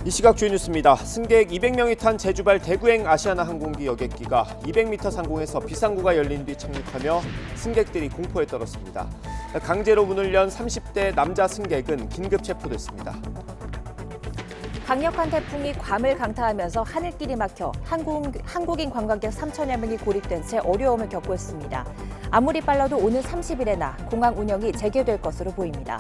이 시각 주요 뉴스입니다. 승객 200명이 탄 제주발 대구행 아시아나 항공기 여객기가 200m 상공에서 비상구가 열린 뒤 착륙하며 승객들이 공포에 떨었습니다. 강제로 문을 연 30대 남자 승객은 긴급 체포됐습니다. 강력한 태풍이 괌을 강타하면서 하늘길이 막혀 한국인 관광객 3천여 명이 고립된 채 어려움을 겪고 있습니다. 아무리 빨라도 오는 30일에나 공항 운영이 재개될 것으로 보입니다.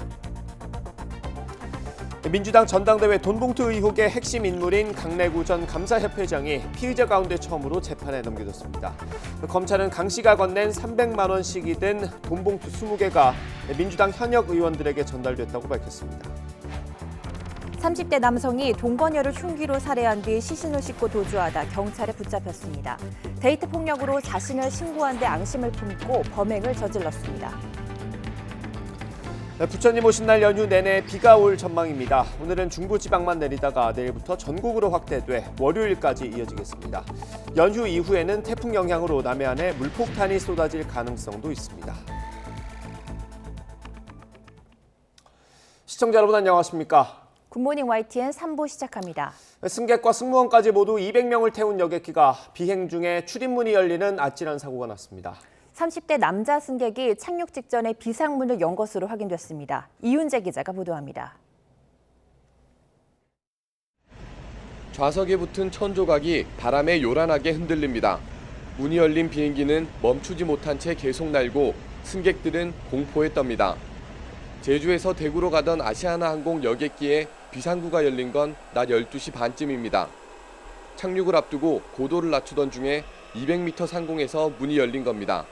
민주당 전당대회 돈봉투 의혹의 핵심 인물인 강래구 전 감사협회장이 피의자 가운데 처음으로 재판에 넘겨졌습니다. 검찰은 강 씨가 건넨 300만 원씩이 든 돈봉투 20개가 민주당 현역 의원들에게 전달됐다고 밝혔습니다. 30대 남성이 동거녀를 흉기로 살해한 뒤 시신을 싣고 도주하다 경찰에 붙잡혔습니다. 데이트 폭력으로 자신을 신고한 데 앙심을 품고 범행을 저질렀습니다. 부처님 오신 날 연휴 내내 비가 올 전망입니다. 오늘은 중부지방만 내리다가 내일부터 전국으로 확대돼 월요일까지 이어지겠습니다. 연휴 이후에는 태풍 영향으로 남해안에 물폭탄이 쏟아질 가능성도 있습니다. 시청자 여러분 안녕하십니까? 굿모닝 YTN 3부 시작합니다. 승객과 승무원까지 모두 200명을 태운 여객기가 비행 중에 출입문이 열리는 아찔한 사고가 났습니다. 30대 남자 승객이 착륙 직전에 비상문을 연 것으로 확인됐습니다. 이윤재 기자가 보도합니다. 좌석에 붙은 천조각이 바람에 요란하게 흔들립니다. 문이 열린 비행기는 멈추지 못한 채 계속 날고 승객들은 공포에 떱니다. 제주에서 대구로 가던 아시아나 항공 여객기에 비상구가 열린 건 낮 12시 반쯤입니다. 착륙을 앞두고 고도를 낮추던 중에 200m 상공에서 문이 열린 겁니다.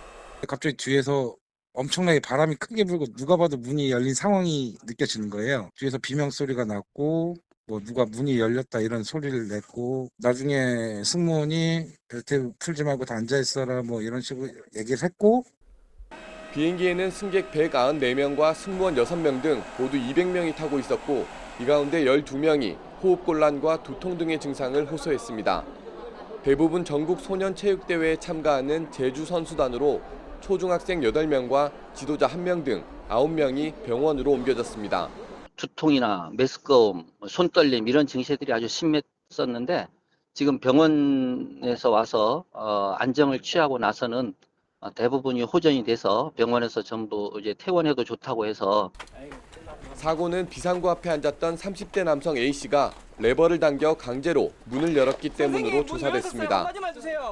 갑자기 뒤에서 엄청나게 바람이 크게 불고 누가 봐도 문이 열린 상황이 느껴지는 거예요. 뒤에서 비명 소리가 났고 뭐 누가 문이 열렸다 이런 소리를 냈고 나중에 승무원이 벨트 풀지 말고 다 앉아 있어라 뭐 이런 식으로 얘기를 했고 비행기에는 승객 194명과 승무원 6명 등 모두 200명이 타고 있었고 이 가운데 12명이 호흡곤란과 두통 등의 증상을 호소했습니다. 대부분 전국 소년체육대회에 참가하는 제주 선수단으로 초중학생 8명과 지도자 1명 등 9명이 병원으로 옮겨졌습니다. 두통이나 메스꺼움, 손떨림 이런 증세들이 아주 심했었는데 지금 병원에서 와서 안정을 취하고 나서는 대부분이 호전이 돼서 병원에서 전부 이제 퇴원해도 좋다고 해서. 사고는 비상구 앞에 앉았던 30대 남성 A씨가 레버를 당겨 강제로 문을 열었기 때문으로 조사됐습니다.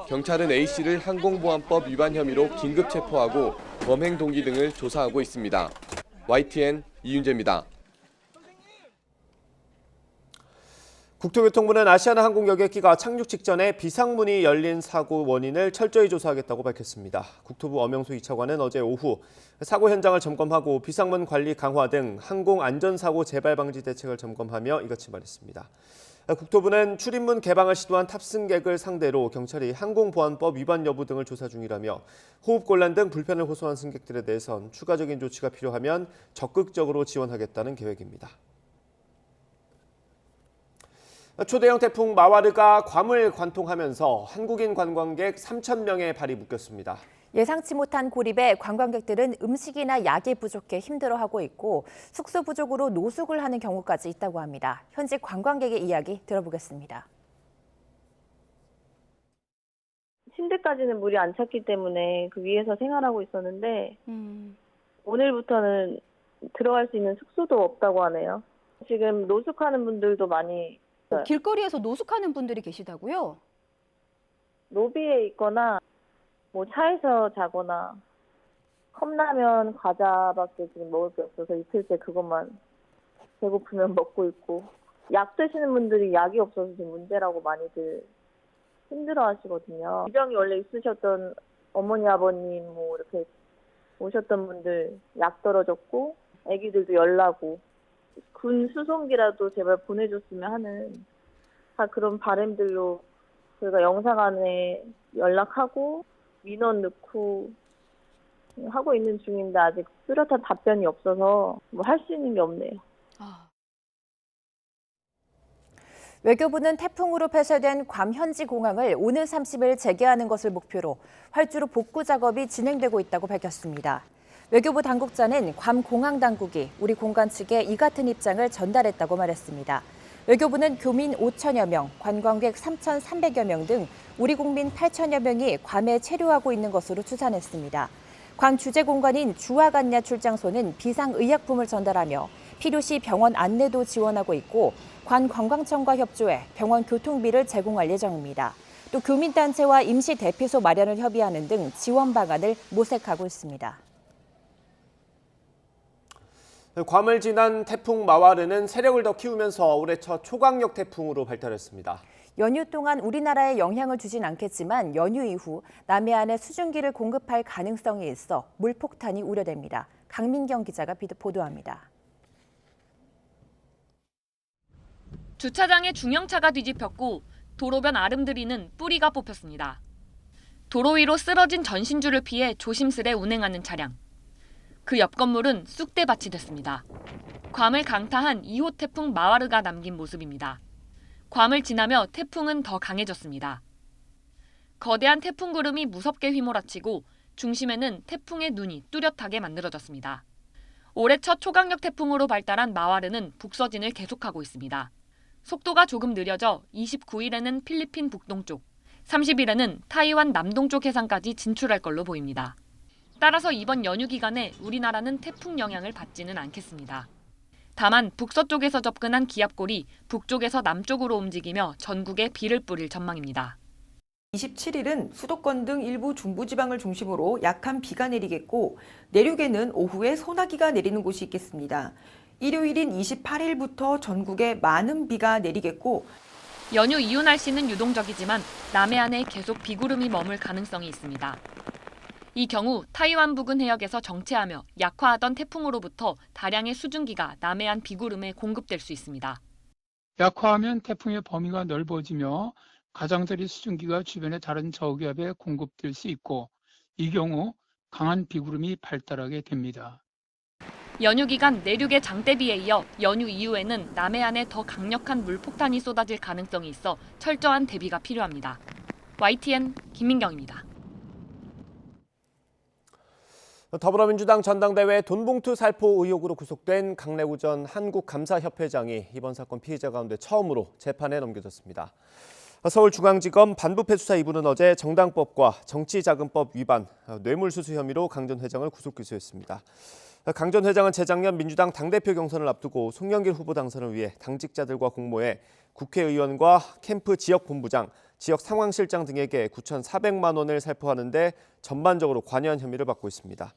경찰은 A씨를 항공보안법 위반 혐의로 긴급 체포하고 범행 동기 등을 조사하고 있습니다. YTN 이윤재입니다. 국토교통부는 아시아나 항공 여객기가 착륙 직전에 비상문이 열린 사고 원인을 철저히 조사하겠다고 밝혔습니다. 국토부 엄영수 2차관은 어제 오후 사고 현장을 점검하고 비상문 관리 강화 등 항공 안전사고 재발 방지 대책을 점검하며 이같이 말했습니다. 국토부는 출입문 개방을 시도한 탑승객을 상대로 경찰이 항공보안법 위반 여부 등을 조사 중이라며 호흡곤란 등 불편을 호소한 승객들에 대해선 추가적인 조치가 필요하면 적극적으로 지원하겠다는 계획입니다. 초대형 태풍 마와르가 괌을 관통하면서 한국인 관광객 3,000명의 발이 묶였습니다. 예상치 못한 고립에 관광객들은 음식이나 약이 부족해 힘들어하고 있고 숙소 부족으로 노숙을 하는 경우까지 있다고 합니다. 현지 관광객의 이야기 들어보겠습니다. 침대까지는 물이 안 찼기 때문에 그 위에서 생활하고 있었는데 오늘부터는 들어갈 수 있는 숙소도 없다고 하네요. 지금 노숙하는 분들도 많이 길거리에서 노숙하는 분들이 계시다고요? 로비에 있거나 뭐 차에서 자거나 컵라면, 과자밖에 지금 먹을 게 없어서 이틀째 그것만 배고프면 먹고 있고 약 드시는 분들이 약이 없어서 지금 문제라고 많이들 힘들어 하시거든요. 지병이 원래 있으셨던 어머니, 아버님 뭐 이렇게 오셨던 분들 약 떨어졌고 아기들도 열나고 군 수송기라도 제발 보내줬으면 하는 그런 바람들로 저희가 영상 안에 연락하고 민원 넣고 하고 있는 중인데 아직 뚜렷한 답변이 없어서 뭐 할 수 있는 게 없네요. 외교부는 태풍으로 폐쇄된 괌 현지 공항을 오는 30일 재개하는 것을 목표로 활주로 복구 작업이 진행되고 있다고 밝혔습니다. 외교부 당국자는 괌 공항 당국이 우리 공관 측에 이 같은 입장을 전달했다고 말했습니다. 외교부는 교민 5천여 명, 관광객 3,300여 명 등 우리 국민 8천여 명이 괌에 체류하고 있는 것으로 추산했습니다. 괌 주재 공관인 주화간야 출장소는 비상의약품을 전달하며 필요시 병원 안내도 지원하고 있고 괌 관광청과 협조해 병원 교통비를 제공할 예정입니다. 또 교민단체와 임시 대피소 마련을 협의하는 등 지원 방안을 모색하고 있습니다. 괌을 지난 태풍 마와르는 세력을 더 키우면서 올해 첫 초강력 태풍으로 발달했습니다. 연휴 동안 우리나라에 영향을 주진 않겠지만 연휴 이후 남해안에 수증기를 공급할 가능성이 있어 물폭탄이 우려됩니다. 강민경 기자가 보도합니다. 주차장에 중형차가 뒤집혔고 도로변 아름드리는 뿌리가 뽑혔습니다. 도로 위로 쓰러진 전신주를 피해 조심스레 운행하는 차량. 그 옆 건물은 쑥대밭이 됐습니다. 괌을 강타한 2호 태풍 마와르가 남긴 모습입니다. 괌을 지나며 태풍은 더 강해졌습니다. 거대한 태풍 구름이 무섭게 휘몰아치고 중심에는 태풍의 눈이 뚜렷하게 만들어졌습니다. 올해 첫 초강력 태풍으로 발달한 마와르는 북서진을 계속하고 있습니다. 속도가 조금 느려져 29일에는 필리핀 북동쪽, 30일에는 타이완 남동쪽 해상까지 진출할 걸로 보입니다. 따라서 이번 연휴 기간에 우리나라는 태풍 영향을 받지는 않겠습니다. 다만 북서쪽에서 접근한 기압골이 북쪽에서 남쪽으로 움직이며 전국에 비를 뿌릴 전망입니다. 27일은 수도권 등 일부 중부지방을 중심으로 약한 비가 내리겠고 내륙에는 오후에 소나기가 내리는 곳이 있겠습니다. 일요일인 28일부터 전국에 많은 비가 내리겠고 연휴 이후 날씨는 유동적이지만 남해안에 계속 비구름이 머물 가능성이 있습니다. 이 경우 타이완 부근 해역에서 정체하며 약화하던 태풍으로부터 다량의 수증기가 남해안 비구름에 공급될 수 있습니다. 약화하면 태풍의 범위가 넓어지며 가장자리 수증기가 주변의 다른 저기압에 공급될 수 있고 이 경우 강한 비구름이 발달하게 됩니다. 연휴 기간 내륙의 장대비에 이어 연휴 이후에는 남해안에 더 강력한 물폭탄이 쏟아질 가능성이 있어 철저한 대비가 필요합니다. YTN 김민경입니다. 더불어민주당 전당대회 돈봉투 살포 의혹으로 구속된 강래구 전 한국감사협회장이 이번 사건 피의자 가운데 처음으로 재판에 넘겨졌습니다. 서울중앙지검 반부패 수사 2부는 어제 정당법과 정치자금법 위반, 뇌물수수 혐의로 강 전 회장을 구속 기소했습니다. 강 전 회장은 재작년 민주당 당대표 경선을 앞두고 송영길 후보 당선을 위해 당직자들과 공모해 국회의원과 캠프 지역본부장, 지역 상황실장 등에게 9,400만 원을 살포하는 데 전반적으로 관여한 혐의를 받고 있습니다.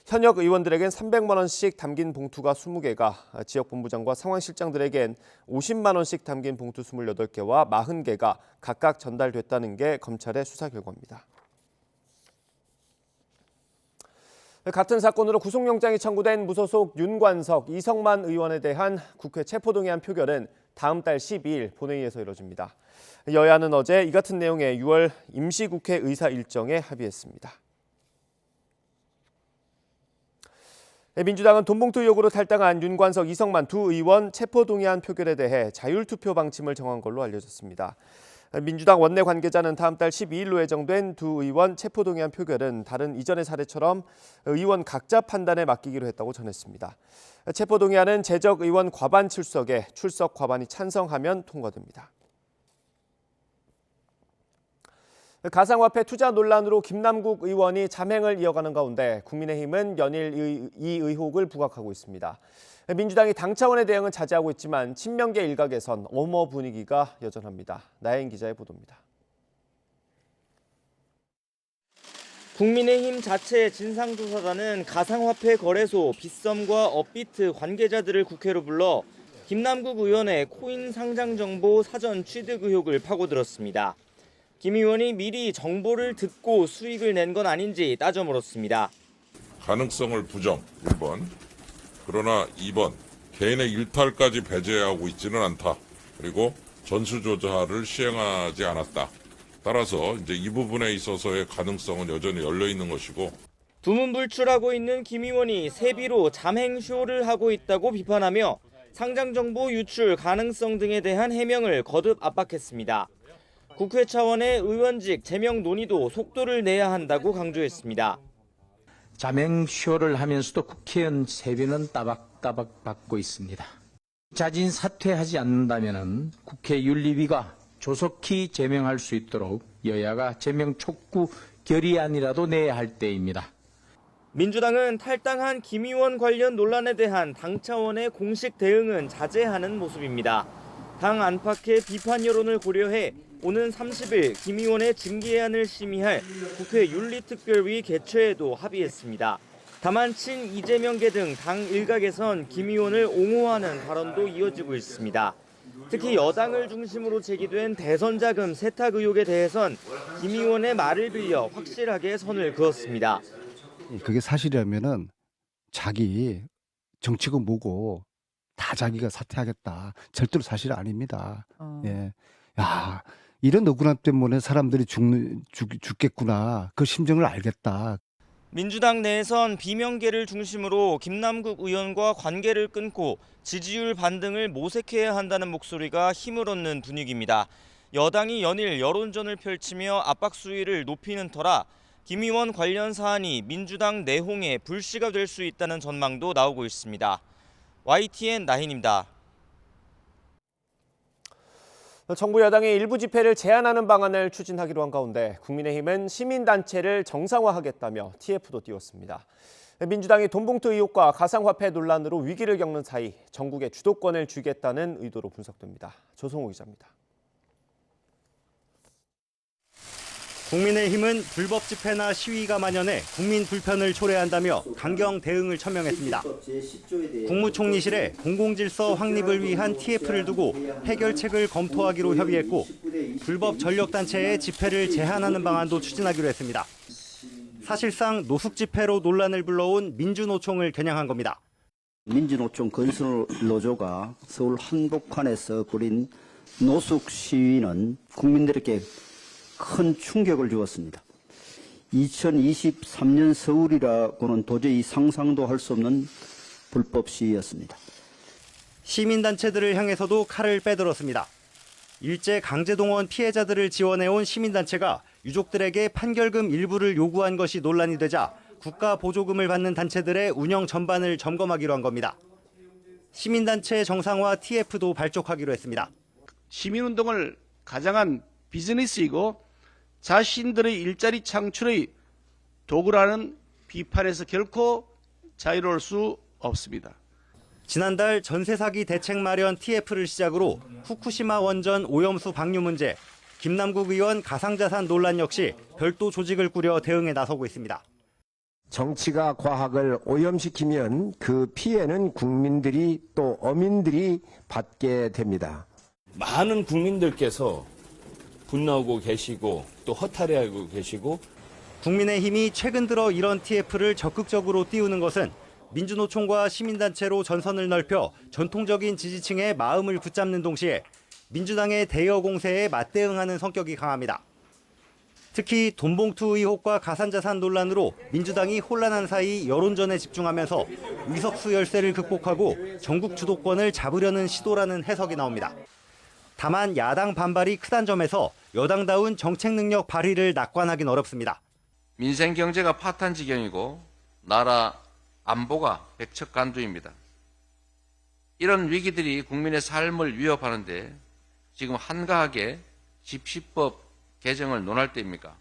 현역 의원들에겐 300만 원씩 담긴 봉투가 20개가, 지역본부장과 상황실장들에겐 50만 원씩 담긴 봉투 28개와 40개가 각각 전달됐다는 게 검찰의 수사 결과입니다. 같은 사건으로 구속영장이 청구된 무소속 윤관석, 이성만 의원에 대한 국회 체포동의안 표결은 다음 달 12일 본회의에서 이뤄집니다. 여야는 어제 이 같은 내용의 6월 임시국회 의사 일정에 합의했습니다. 민주당은 돈봉투 의혹으로 탈당한 윤관석, 이성만 두 의원 체포동의안 표결에 대해 자율투표 방침을 정한 걸로 알려졌습니다. 민주당 원내 관계자는 다음 달 12일로 예정된 두 의원 체포동의안 표결은 다른 이전의 사례처럼 의원 각자 판단에 맡기기로 했다고 전했습니다. 체포동의안은 재적 의원 과반 출석에 출석 과반이 찬성하면 통과됩니다. 가상화폐 투자 논란으로 김남국 의원이 잠행을 이어가는 가운데 국민의힘은 연일 이 의혹을 부각하고 있습니다. 민주당이 당 차원의 대응은 자제하고 있지만 친명계 일각에선 엄호 분위기가 여전합니다. 나혜인 기자의 보도입니다. 국민의힘 자체 진상조사단은 가상화폐 거래소 빗썸과 업비트 관계자들을 국회로 불러 김남국 의원의 코인 상장 정보 사전 취득 의혹을 파고들었습니다. 김 의원이 미리 정보를 듣고 수익을 낸 건 아닌지 따져 물었습니다. 가능성을 부정 1번. 그러나 2번. 개인의 일탈까지 배제하고 있지는 않다. 그리고 전수조사를 시행하지 않았다. 따라서 이제 이 부분에 있어서의 가능성은 여전히 열려 있는 것이고. 두문불출하고 있는 김 의원이 세비로 잠행쇼를 하고 있다고 비판하며 상장 정보 유출 가능성 등에 대한 해명을 거듭 압박했습니다. 국회 차원의 의원직 제명 논의도 속도를 내야 한다고 강조했습니다. 잠행쇼를 하면서도 국회의원 세비는 따박따박 받고 있습니다. 자진 사퇴하지 않는다면 국회 윤리위가 조속히 제명할 수 있도록 여야가 제명 촉구 결의안이라도 내야 할 때입니다. 민주당은 탈당한 김 의원 관련 논란에 대한 당 차원의 공식 대응은 자제하는 모습입니다. 당 안팎의 비판 여론을 고려해 오는 30일 김 의원의 징계안을 심의할 국회 윤리특별위 개최에도 합의했습니다. 다만 친 이재명계 등 당 일각에선 김 의원을 옹호하는 발언도 이어지고 있습니다. 특히 여당을 중심으로 제기된 대선 자금 세탁 의혹에 대해선 김 의원의 말을 빌려 확실하게 선을 그었습니다. 그게 사실이라면은 자기 정치권 뭐고 다 자기가 사퇴하겠다. 절대로 사실 아닙니다. 예. 야, 이런 억울함 때문에 사람들이 죽겠구나. 그 심정을 알겠다. 민주당 내에선 비명계를 중심으로 김남국 의원과 관계를 끊고 지지율 반등을 모색해야 한다는 목소리가 힘을 얻는 분위기입니다. 여당이 연일 여론전을 펼치며 압박 수위를 높이는 터라 김 의원 관련 사안이 민주당 내홍의 불씨가 될 수 있다는 전망도 나오고 있습니다. YTN 나힌입니다. 정부 여당이 일부 집회를 제한하는 방안을 추진하기로 한 가운데 국민의힘은 시민단체를 정상화하겠다며 TF도 띄웠습니다. 민주당이 돈봉투 의혹과 가상화폐 논란으로 위기를 겪는 사이 전국에 주도권을 쥐겠다는 의도로 분석됩니다. 조성호 기자입니다. 국민의힘은 불법 집회나 시위가 만연해 국민 불편을 초래한다며 강경 대응을 천명했습니다. 국무총리실에 공공질서 확립을 위한 TF를 두고 해결책을 검토하기로 협의했고 불법 전력단체의 집회를 제한하는 방안도 추진하기로 했습니다. 사실상 노숙 집회로 논란을 불러온 민주노총을 겨냥한 겁니다. 민주노총 건설노조가 서울 한복판에서 벌인 노숙 시위는 국민들에게 큰 충격을 주었습니다. 2023년 서울이라고는 도저히 상상도 할 수 없는 불법 시위였습니다. 시민단체들을 향해서도 칼을 빼들었습니다. 일제 강제동원 피해자들을 지원해온 시민단체가 유족들에게 판결금 일부를 요구한 것이 논란이 되자 국가 보조금을 받는 단체들의 운영 전반을 점검하기로 한 겁니다. 시민단체 정상화 TF도 발족하기로 했습니다. 시민운동을 가장한 비즈니스이고 자신들의 일자리 창출의 도구라는 비판에서 결코 자유로울 수 없습니다. 지난달 전세 사기 대책 마련 TF를 시작으로 후쿠시마 원전 오염수 방류 문제, 김남국 의원 가상자산 논란 역시 별도 조직을 꾸려 대응에 나서고 있습니다. 정치가 과학을 오염시키면 그 피해는 국민들이 또 어민들이 받게 됩니다. 많은 국민들께서 분노하고 계시고 또 허탈해하고 계시고 국민의힘이 최근 들어 이런 TF를 적극적으로 띄우는 것은 민주노총과 시민단체로 전선을 넓혀 전통적인 지지층의 마음을 붙잡는 동시에 민주당의 대여 공세에 맞대응하는 성격이 강합니다. 특히 돈봉투 의혹과 가산자산 논란으로 민주당이 혼란한 사이 여론전에 집중하면서 의석수 열세를 극복하고 전국 주도권을 잡으려는 시도라는 해석이 나옵니다. 다만 야당 반발이 크다는 점에서 여당다운 정책 능력 발휘를 낙관하긴 어렵습니다. 민생 경제가 파탄 지경이고 나라 안보가 백척간두입니다. 이런 위기들이 국민의 삶을 위협하는데 지금 한가하게 집시법 개정을 논할 때입니까?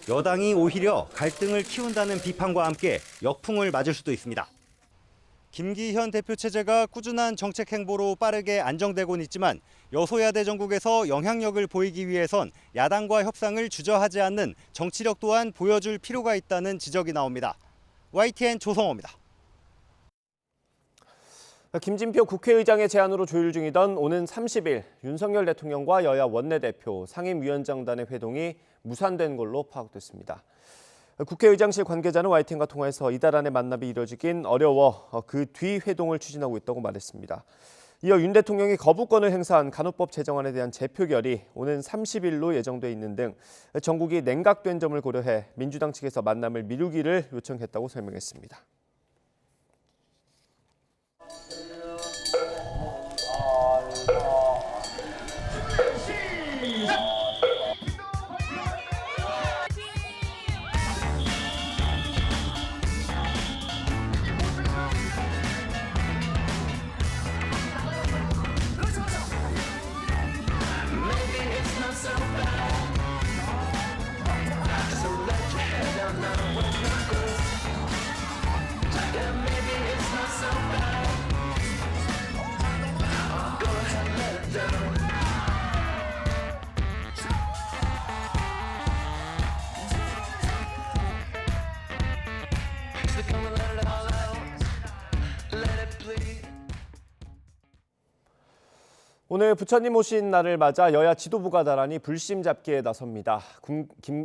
여당이 오히려 갈등을 키운다는 비판과 함께 역풍을 맞을 수도 있습니다. 김기현 대표 체제가 꾸준한 정책 행보로 빠르게 안정되고는 있지만 여소야대 정국에서 영향력을 보이기 위해선 야당과 협상을 주저하지 않는 정치력 또한 보여줄 필요가 있다는 지적이 나옵니다. YTN 조성호입니다. 김진표 국회의장의 제안으로 조율 중이던 오는 30일 윤석열 대통령과 여야 원내대표 상임위원장단의 회동이 무산된 걸로 파악됐습니다. 국회의장실 관계자는 YTN과 통화해서 이달 안에 만남이 이뤄지긴 어려워 그 뒤 회동을 추진하고 있다고 말했습니다. 이어 윤 대통령이 거부권을 행사한 간호법 제정안에 대한 재표결이 오는 30일로 예정돼 있는 등 전국이 냉각된 점을 고려해 민주당 측에서 만남을 미루기를 요청했다고 설명했습니다. 오늘 부처님 오신 날을 맞아 여야 지도부가 나란히 불심 잡기에 나섭니다.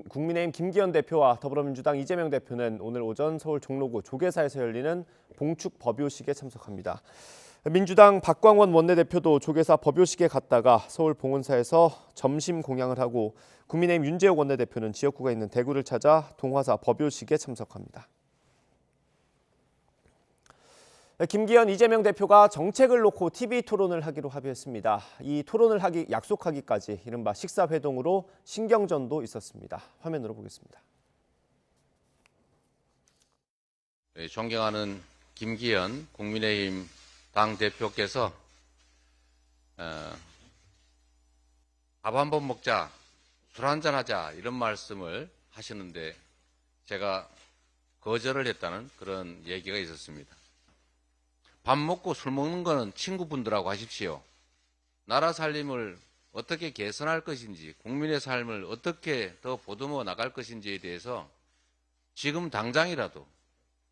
국민의힘 김기현 대표와 더불어민주당 이재명 대표는 오늘 오전 서울 종로구 조계사에서 열리는 봉축 법요식에 참석합니다. 민주당 박광원 원내대표도 조계사 법요식에 갔다가 서울 봉은사에서 점심 공양을 하고 국민의힘 윤재욱 원내대표는 지역구가 있는 대구를 찾아 동화사 법요식에 참석합니다. 김기현, 이재명 대표가 정책을 놓고 TV 토론을 하기로 합의했습니다. 이 토론을 약속하기까지 이른바 식사회동으로 신경전도 있었습니다. 화면으로 보겠습니다. 존경하는 김기현 국민의힘 당대표께서 밥 한번 먹자, 술 한잔 하자 이런 말씀을 하시는데 제가 거절을 했다는 그런 얘기가 있었습니다. 밥 먹고 술 먹는 거는 친구분들하고 하십시오. 나라 살림을 어떻게 개선할 것인지, 국민의 삶을 어떻게 더 보듬어 나갈 것인지에 대해서 지금 당장이라도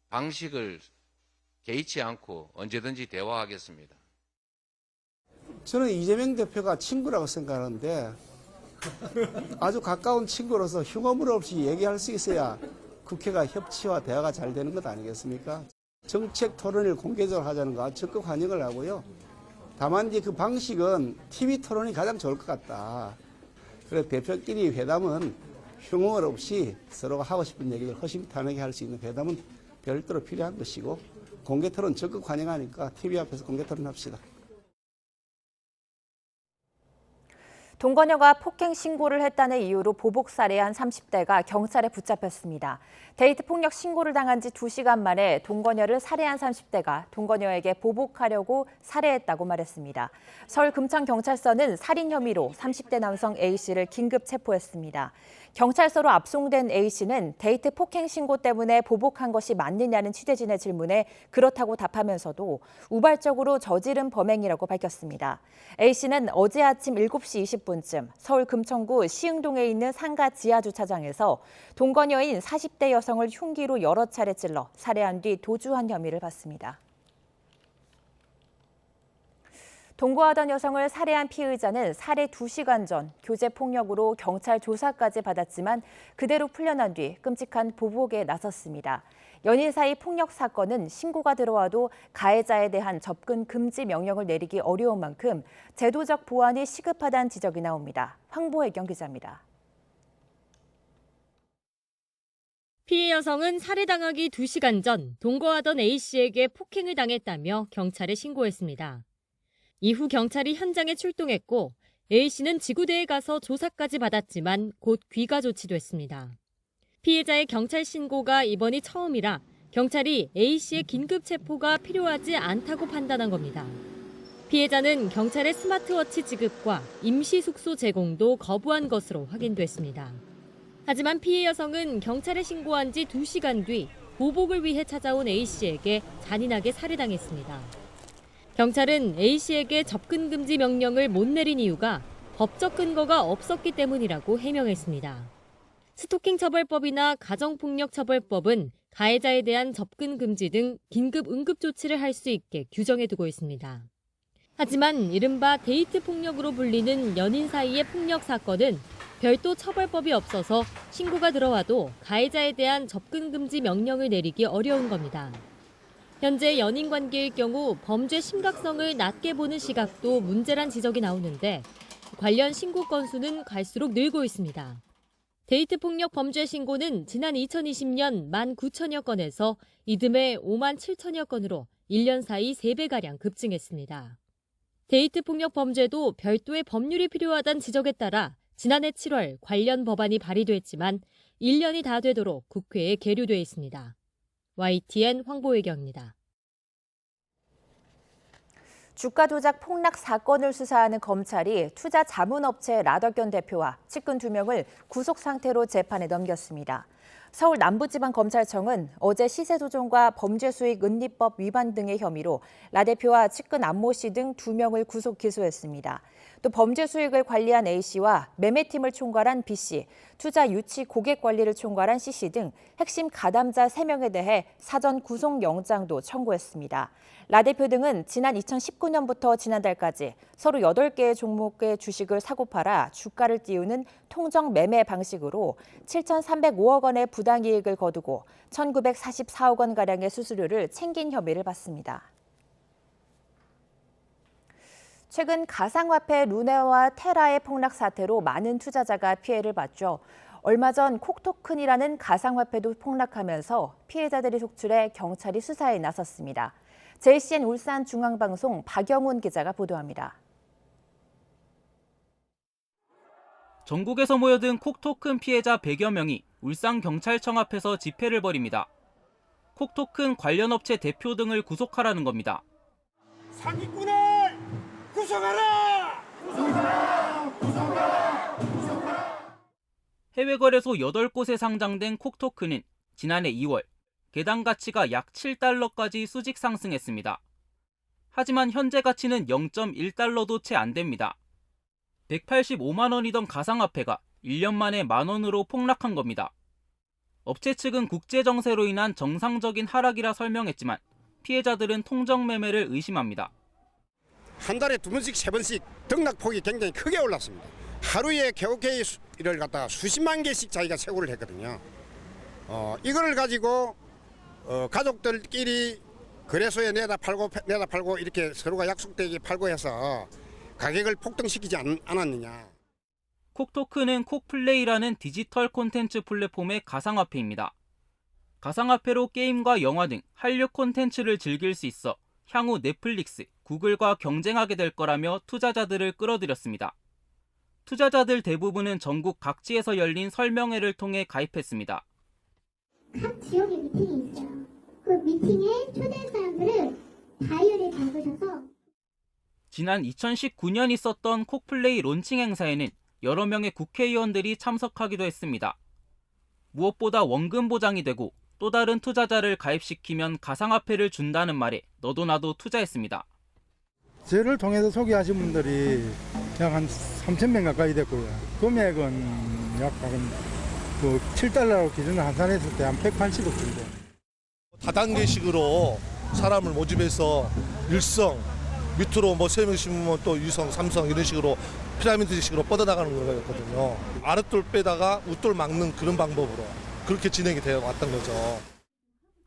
방식을 개의치 않고 언제든지 대화하겠습니다. 저는 이재명 대표가 친구라고 생각하는데 아주 가까운 친구로서 흉어물 없이 얘기할 수 있어야 국회가 협치와 대화가 잘 되는 것 아니겠습니까? 정책 토론을 공개적으로 하자는 거 적극 환영을 하고요. 다만 이제 그 방식은 TV 토론이 가장 좋을 것 같다. 그래서 대표끼리 회담은 흉얼 없이 서로가 하고 싶은 얘기를 허심탄회하게 할 수 있는 회담은 별도로 필요한 것이고 공개 토론 적극 환영하니까 TV 앞에서 공개 토론 합시다. 동거녀가 폭행 신고를 했다는 이유로 보복 살해한 30대가 경찰에 붙잡혔습니다. 데이트 폭력 신고를 당한 지 2시간 만에 동거녀를 살해한 30대가 동거녀에게 보복하려고 살해했다고 말했습니다. 서울 금천경찰서는 살인 혐의로 30대 남성 A씨를 긴급 체포했습니다. 경찰서로 압송된 A씨는 데이트 폭행 신고 때문에 보복한 것이 맞느냐는 취재진의 질문에 그렇다고 답하면서도 우발적으로 저지른 범행이라고 밝혔습니다. A씨는 어제 아침 7시 20분쯤 서울 금천구 시흥동에 있는 상가 지하주차장에서 동거녀인 40대 여성을 흉기로 여러 차례 찔러 살해한 뒤 도주한 혐의를 받습니다. 동거하던 여성을 살해한 피의자는 살해 2시간 전 교제폭력으로 경찰 조사까지 받았지만 그대로 풀려난 뒤 끔찍한 보복에 나섰습니다. 연인 사이 폭력 사건은 신고가 들어와도 가해자에 대한 접근 금지 명령을 내리기 어려운 만큼 제도적 보완이 시급하다는 지적이 나옵니다. 황보혜경 기자입니다. 피해 여성은 살해당하기 2시간 전 동거하던 A씨에게 폭행을 당했다며 경찰에 신고했습니다. 이후 경찰이 현장에 출동했고 A씨는 지구대에 가서 조사까지 받았지만 곧 귀가 조치됐습니다. 피해자의 경찰 신고가 이번이 처음이라 경찰이 A씨의 긴급 체포가 필요하지 않다고 판단한 겁니다. 피해자는 경찰의 스마트워치 지급과 임시 숙소 제공도 거부한 것으로 확인됐습니다. 하지만 피해 여성은 경찰에 신고한 지 2시간 뒤 보복을 위해 찾아온 A씨에게 잔인하게 살해당했습니다. 경찰은 A씨에게 접근 금지 명령을 못 내린 이유가 법적 근거가 없었기 때문이라고 해명했습니다. 스토킹 처벌법이나 가정폭력 처벌법은 가해자에 대한 접근 금지 등 긴급 응급 조치를 할 수 있게 규정해 두고 있습니다. 하지만 이른바 데이트 폭력으로 불리는 연인 사이의 폭력 사건은 별도 처벌법이 없어서 신고가 들어와도 가해자에 대한 접근 금지 명령을 내리기 어려운 겁니다. 현재 연인 관계일 경우 범죄 심각성을 낮게 보는 시각도 문제란 지적이 나오는데 관련 신고 건수는 갈수록 늘고 있습니다. 데이트 폭력 범죄 신고는 지난 2020년 19,000여 건에서 이듬해 57,000여 건으로 1년 사이 3배가량 급증했습니다. 데이트 폭력 범죄도 별도의 법률이 필요하다는 지적에 따라 지난해 7월 관련 법안이 발의됐지만 1년이 다 되도록 국회에 계류돼 있습니다. YTN 황보혜경입니다. 주가 조작 폭락 사건을 수사하는 검찰이 투자 자문업체 라더견 대표와 측근 2명을 구속 상태로 재판에 넘겼습니다. 서울 남부지방검찰청은 어제 시세조정과 범죄수익은리법 위반 등의 혐의로 라 대표와 측근 안모 씨 등 2명을 구속 기소했습니다. 또 범죄수익을 관리한 A씨와 매매팀을 총괄한 B씨, 투자 유치 고객 관리를 총괄한 C씨 등 핵심 가담자 3명에 대해 사전 구속영장도 청구했습니다. 라 대표 등은 지난 2019년부터 지난달까지 서로 8개의 종목의 주식을 사고 팔아 주가를 띄우는 통정 매매 방식으로 7,305억 원의 부당이익을 거두고 1,944억 원가량의 수수료를 챙긴 혐의를 받습니다. 최근 가상화폐 루네와 테라의 폭락 사태로 많은 투자자가 피해를 봤죠. 얼마 전 콕토큰이라는 가상화폐도 폭락하면서 피해자들이 속출해 경찰이 수사에 나섰습니다. JCN 울산 중앙방송 박영훈 기자가 보도합니다. 전국에서 모여든 콕토큰 피해자 100여 명이 울산경찰청 앞에서 집회를 벌입니다. 콕토큰 관련 업체 대표 등을 구속하라는 겁니다. 사기꾼을 구속하라! 구속하라! 구속하라! 구속하라! 해외 거래소 8곳에 상장된 콕토큰은 지난해 2월 개당 가치가 약 7달러까지 수직 상승했습니다. 하지만 현재 가치는 0.1달러도 채 안 됩니다. 185만 원이던 가상화폐가 1년 만에 만 원으로 폭락한 겁니다. 업체 측은 국제 정세로 인한 정상적인 하락이라 설명했지만 피해자들은 통정 매매를 의심합니다. 한 달에 2번씩 3번씩 등락폭이 굉장히 크게 올랐습니다. 하루에 개옥회의를 갖다가 수십만 개씩 자기가 채굴을 했거든요. 이거를 가지고 가족들끼리 거래소에 내다 팔고 이렇게 서로가 약속되게 팔고 해서 가격을 폭등시키지 않았느냐. 콕토큰은 콕플레이라는 디지털 콘텐츠 플랫폼의 가상화폐입니다. 가상화폐로 게임과 영화 등 한류 콘텐츠를 즐길 수 있어 향후 넷플릭스, 구글과 경쟁하게 될 거라며 투자자들을 끌어들였습니다. 투자자들 대부분은 전국 각지에서 열린 설명회를 통해 가입했습니다. 각 지역에 미팅이 있어요. 그 미팅에 초대한 사람들을 다이어리에 적으셔서 지난 2019년 있었던 콕플레이 론칭 행사에는 여러 명의 국회의원들이 참석하기도 했습니다. 무엇보다 원금 보장이 되고 또 다른 투자자를 가입시키면 가상화폐를 준다는 말에 너도 나도 투자했습니다. 저를 통해서 소개하신 분들이 약 한 3,000명 가까이 됐고요. 금액은 약 7달러로 기준을 환산했을 때 한 180억 정도. 다단계식으로 사람을 모집해서 일성, 밑으로 뭐 3명 심으면 또 유성, 삼성 이런 식으로 피라미드식으로 뻗어나가는 거였거든요. 아랫돌 빼다가 윗돌 막는 그런 방법으로 그렇게 진행이 되어 왔던 거죠.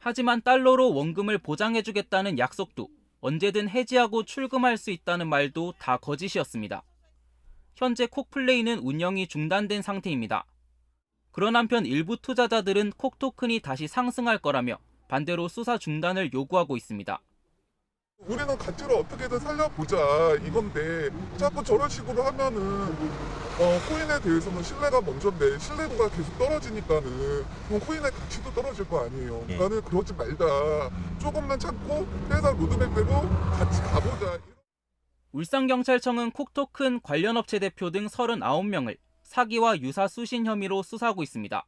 하지만 달러로 원금을 보장해주겠다는 약속도 언제든 해지하고 출금할 수 있다는 말도 다 거짓이었습니다. 현재 콕플레이는 운영이 중단된 상태입니다. 그런 한편 일부 투자자들은 콕토큰이 다시 상승할 거라며 반대로 수사 중단을 요구하고 있습니다. 우리는 가치를 어떻게든 살려보자 이건데 자꾸 저런 식으로 하면은 코인에 대해서는 신뢰가 먼저인데 신뢰도가 계속 떨어지니까는 그럼 코인의 가치도 떨어질 거 아니에요. 그러니까는 그러지 말자. 조금만 참고 회사 로드맵대로 같이 가보자. 울산경찰청은 콕토큰 관련 업체 대표 등 39명을 사기와 유사 수신 혐의로 수사하고 있습니다.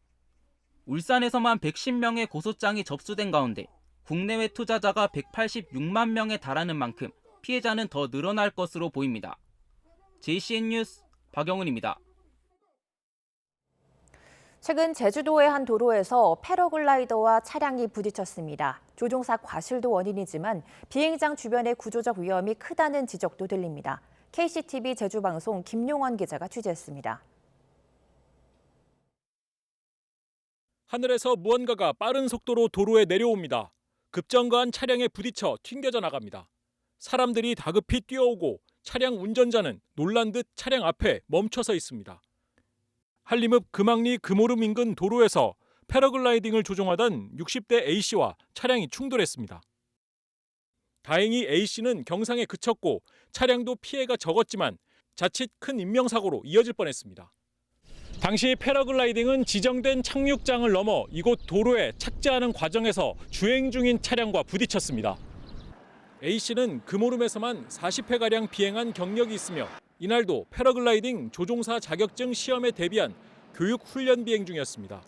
울산에서만 110명의 고소장이 접수된 가운데 국내외 투자자가 186만 명에 달하는 만큼 피해자는 더 늘어날 것으로 보입니다. JCN 뉴스 박영훈입니다. 최근 제주도의 한 도로에서 패러글라이더와 차량이 부딪혔습니다. 조종사 과실도 원인이지만 비행장 주변의 구조적 위험이 크다는 지적도 들립니다. KCTV 제주방송 김용원 기자가 취재했습니다. 하늘에서 무언가가 빠른 속도로 도로에 내려옵니다. 급정거한 차량에 부딪혀 튕겨져 나갑니다. 사람들이 다급히 뛰어오고 차량 운전자는 놀란 듯 차량 앞에 멈춰서 있습니다. 한림읍 금악리 금오름 인근 도로에서 패러글라이딩을 조종하던 60대 A씨와 차량이 충돌했습니다. 다행히 A씨는 경상에 그쳤고 차량도 피해가 적었지만 자칫 큰 인명사고로 이어질 뻔했습니다. 당시 패러글라이딩은 지정된 착륙장을 넘어 이곳 도로에 착지하는 과정에서 주행 중인 차량과 부딪혔습니다. A씨는 금오름에서만 40회가량 비행한 경력이 있으며 이날도 패러글라이딩 조종사 자격증 시험에 대비한 교육 훈련 비행 중이었습니다.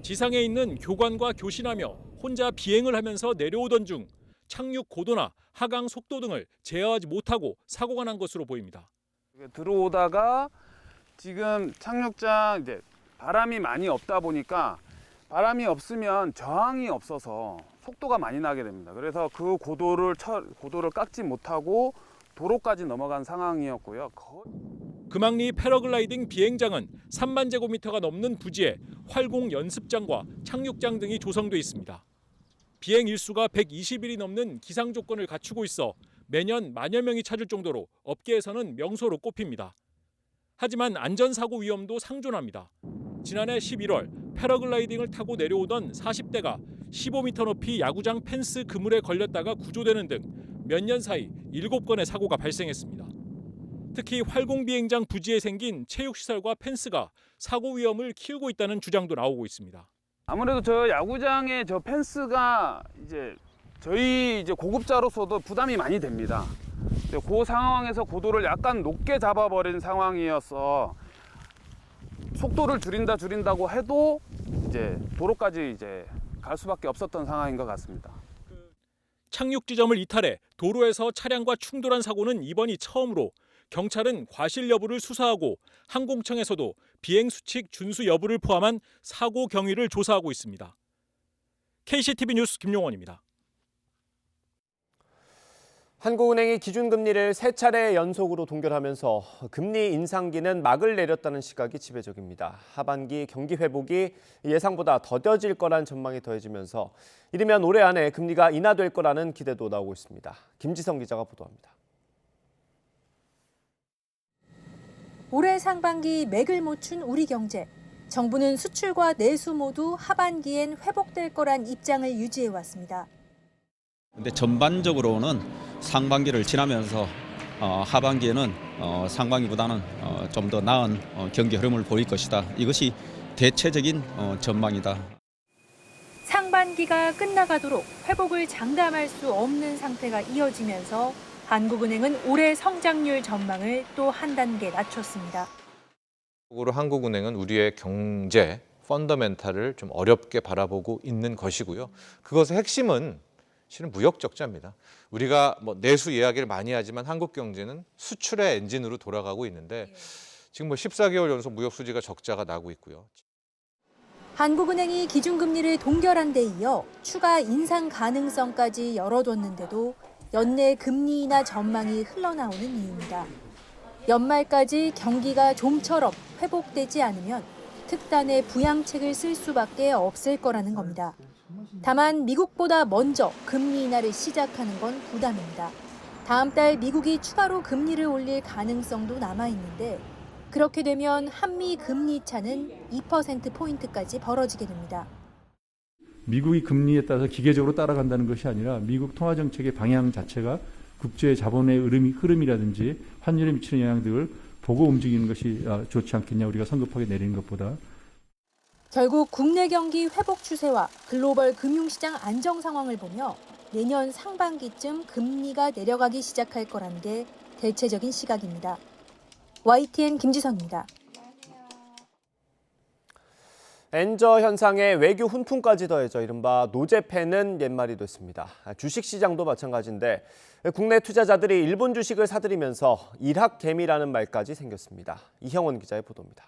지상에 있는 교관과 교신하며 혼자 비행을 하면서 내려오던 중 착륙 고도나 하강 속도 등을 제어하지 못하고 사고가 난 것으로 보입니다. 들어오다가 지금 착륙장 이제 바람이 많이 없다 보니까 바람이 없으면 저항이 없어서 속도가 많이 나게 됩니다. 그래서 그 고도를 깎지 못하고 도로까지 넘어간 상황이었고요. 금왕리 패러글라이딩 비행장은 3만 제곱미터가 넘는 부지에 활공 연습장과 착륙장 등이 조성돼 있습니다. 비행 일수가 120일이 넘는 기상 조건을 갖추고 있어 매년 만여 명이 찾을 정도로 업계에서는 명소로 꼽힙니다. 하지만 안전사고 위험도 상존합니다. 지난해 11월 패러글라이딩을 타고 내려오던 40대가 15m 높이 야구장 펜스 그물에 걸렸다가 구조되는 등 몇 년 사이 7건의 사고가 발생했습니다. 특히 활공비행장 부지에 생긴 체육시설과 펜스가 사고 위험을 키우고 있다는 주장도 나오고 있습니다. 아무래도 저 야구장의 저 펜스가 저희 고급자로서도 부담이 많이 됩니다. 그 상황에서 고도를 약간 높게 잡아버린 상황이어서 속도를 줄인다고 해도 도로까지 갈 수밖에 없었던 상황인 것 같습니다. 착륙 지점을 이탈해 도로에서 차량과 충돌한 사고는 이번이 처음으로 경찰은 과실 여부를 수사하고 항공청에서도 비행 수칙 준수 여부를 포함한 사고 경위를 조사하고 있습니다. KCTV 뉴스 김용원입니다. 한국은행이 기준금리를 3차례 연속으로 동결하면서 금리 인상기는 막을 내렸다는 시각이 지배적입니다. 하반기 경기 회복이 예상보다 더뎌질 거란 전망이 더해지면서 이르면 올해 안에 금리가 인하될 거라는 기대도 나오고 있습니다. 김지성 기자가 보도합니다. 올해 상반기 맥을 못 춘 우리 경제. 정부는 수출과 내수 모두 하반기엔 회복될 거란 입장을 유지해왔습니다. 근데 전반적으로는 상반기를 지나면서 하반기에는 상반기보다는 좀 더 나은 경기 흐름을 보일 것이다. 이것이 대체적인 전망이다. 상반기가 끝나가도록 회복을 장담할 수 없는 상태가 이어지면서 한국은행은 올해 성장률 전망을 또 한 단계 낮췄습니다. 한국은행은 우리의 경제 펀더멘탈을 좀 어렵게 바라보고 있는 것이고요. 그것의 핵심은 실은 무역 적자입니다. 우리가 내수 이야기를 많이 하지만 한국 경제는 수출의 엔진으로 돌아가고 있는데 지금 14개월 연속 무역 수지가 적자가 나고 있고요. 한국은행이 기준금리를 동결한 데 이어 추가 인상 가능성까지 열어뒀는데도 연내 금리 인하 전망이 흘러나오는 이유입니다. 연말까지 경기가 좀처럼 회복되지 않으면 특단의 부양책을 쓸 수밖에 없을 거라는 겁니다. 다만 미국보다 먼저 금리 인하를 시작하는 건 부담입니다. 다음 달 미국이 추가로 금리를 올릴 가능성도 남아있는데 그렇게 되면 한미 금리 차는 2%포인트까지 벌어지게 됩니다. 미국이 금리에 따라서 기계적으로 따라간다는 것이 아니라 미국 통화정책의 방향 자체가 국제 자본의 흐름이라든지 환율에 미치는 영향 등을 보고 움직이는 것이 좋지 않겠냐, 우리가 성급하게 내리는 것보다. 결국 국내 경기 회복 추세와 글로벌 금융시장 안정 상황을 보며 내년 상반기쯤 금리가 내려가기 시작할 거라는 게 대체적인 시각입니다. YTN 김지선입니다. 엔저 현상에 외교 훈풍까지 더해져 이른바 노제패는 옛말이 됐습니다. 주식시장도 마찬가지인데 국내 투자자들이 일본 주식을 사들이면서 일학개미라는 말까지 생겼습니다. 이형원 기자의 보도입니다.